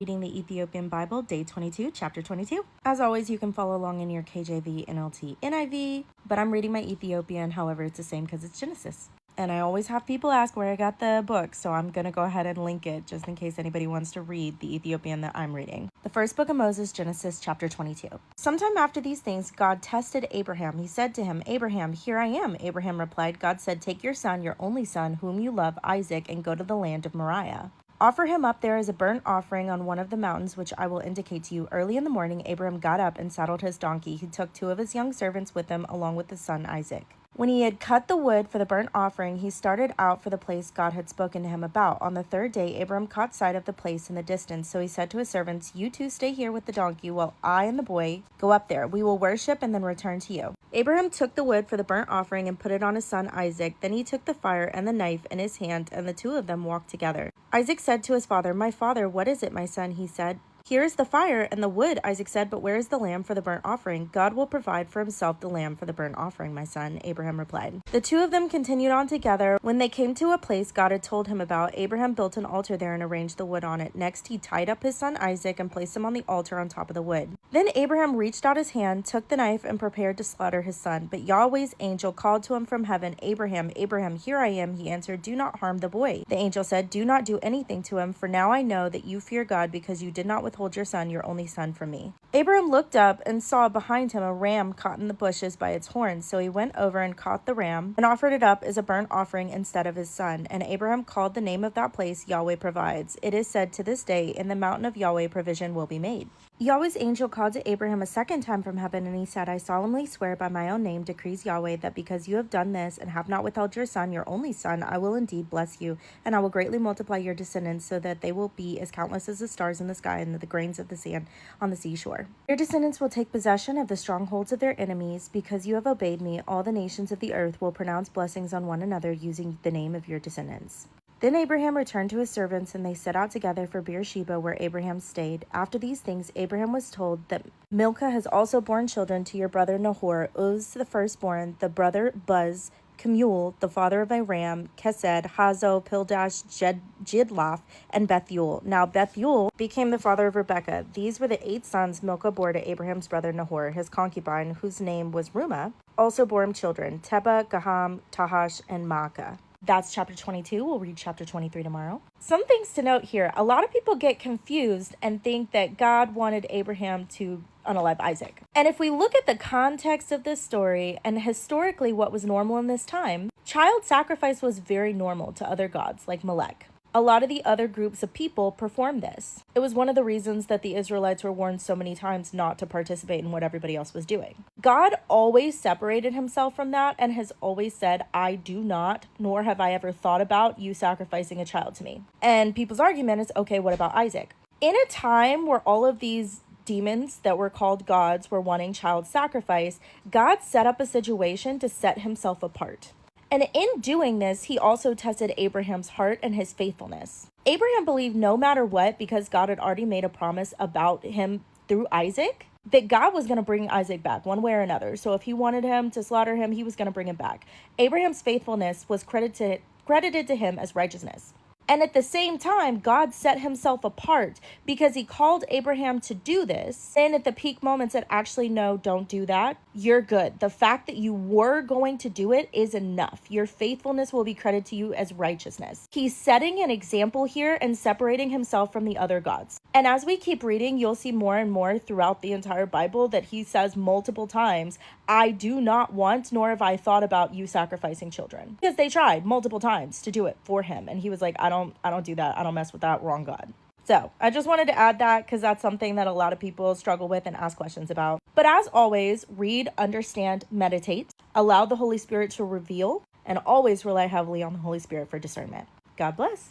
Reading the Ethiopian Bible, Day 22, Chapter 22. As always, you can follow along in your KJV, NLT, NIV, but I'm reading my Ethiopian, however, it's the same because it's Genesis. And I always have people ask where I got the book, so I'm going to go ahead and link it just in case anybody wants to read the Ethiopian that I'm reading. The first book of Moses, Genesis, chapter 22. Sometime after these things, God tested Abraham. He said to him, "Abraham, here I am." Abraham replied, "God said, take your son, your only son, whom you love, Isaac, and go to the land of Moriah. Offer him up there as a burnt offering on one of the mountains which I will indicate to you." Early in the morning, Abraham got up and saddled his donkey. He took 2 of his young servants with him, along with his son Isaac. When he had cut the wood for the burnt offering, he started out for the place God had spoken to him about. On the 3rd day, Abraham caught sight of the place in the distance. So he said to his servants, "You two stay here with the donkey, while I and the boy go up there. We will worship and then return to you." Abraham took the wood for the burnt offering and put it on his son Isaac. Then he took the fire and the knife in his hand, and the 2 of them walked together. Isaac said to his father, "My father, what is it, my son?" He said. "Here is the fire and the wood," Isaac said, "but where is the lamb for the burnt offering?" "God will provide for himself the lamb for the burnt offering, my son," Abraham replied. The 2 of them continued on together. When they came to a place God had told him about, Abraham built an altar there and arranged the wood on it. Next, he tied up his son Isaac and placed him on the altar on top of the wood. Then Abraham reached out his hand, took the knife, and prepared to slaughter his son. But Yahweh's angel called to him from heaven, "Abraham, Abraham, here I am." He answered, "Do not harm the boy." The angel said, "Do not do anything to him, for now I know that you fear God, because you did not withhold your son, your only son, from me." Abraham looked up and saw behind him a ram caught in the bushes by its horns. So he went over and caught the ram and offered it up as a burnt offering instead of his son. And Abraham called the name of that place Yahweh Provides. It is said to this day, "In the mountain of Yahweh provision will be made." Yahweh's angel called to Abraham a second time from heaven, and he said, "I solemnly swear by my own name, decrees Yahweh, that because you have done this and have not withheld your son, your only son, I will indeed bless you, and I will greatly multiply your descendants so that they will be as countless as the stars in the sky and the grains of the sand on the seashore. Your descendants will take possession of the strongholds of their enemies. Because you have obeyed me, all the nations of the earth will pronounce blessings on one another using the name of your descendants." Then Abraham returned to his servants, and they set out together for Beersheba, where Abraham stayed. After these things, Abraham was told that Milcah has also borne children to your brother Nahor: Uz the firstborn, the brother Buz, Kemuel, the father of Aram, Kesed, Hazo, Pildash, Jidlaph, and Bethuel. Now Bethuel became the father of Rebekah. These were the 8 sons Milcah bore to Abraham's brother Nahor. His concubine, whose name was Rumah, also bore him children: Teba, Gaham, Tahash, and Maacah. That's chapter 22. We'll read chapter 23 tomorrow. Some things to note here. A lot of people get confused and think that God wanted Abraham to unalive Isaac. And if we look at the context of this story and historically what was normal in this time, child sacrifice was very normal to other gods like Molech. A lot of the other groups of people performed this. It was one of the reasons that the Israelites were warned so many times not to participate in what everybody else was doing. God always separated himself from that and has always said, "I do not, nor have I ever thought about you sacrificing a child to me." And people's argument is, okay, what about Isaac? In a time where all of these demons that were called gods were wanting child sacrifice, God set up a situation to set himself apart. And in doing this, he also tested Abraham's heart and his faithfulness. Abraham believed no matter what, because God had already made a promise about him through Isaac, that God was going to bring Isaac back one way or another. So if he wanted him to slaughter him, he was going to bring him back. Abraham's faithfulness was credited to him as righteousness. And at the same time, God set himself apart because he called Abraham to do this. And at the peak moment said, actually, no, don't do that. You're good. The fact that you were going to do it is enough. Your faithfulness will be credited to you as righteousness. He's setting an example here and separating himself from the other gods. And as we keep reading, you'll see more and more throughout the entire Bible that he says multiple times, "I do not want, nor have I thought about you sacrificing children." Because they tried multiple times to do it for him. And he was like, I don't do that. I don't mess with that. Wrong God. So I just wanted to add that because that's something that a lot of people struggle with and ask questions about. But as always, read, understand, meditate, allow the Holy Spirit to reveal, and always rely heavily on the Holy Spirit for discernment. God bless.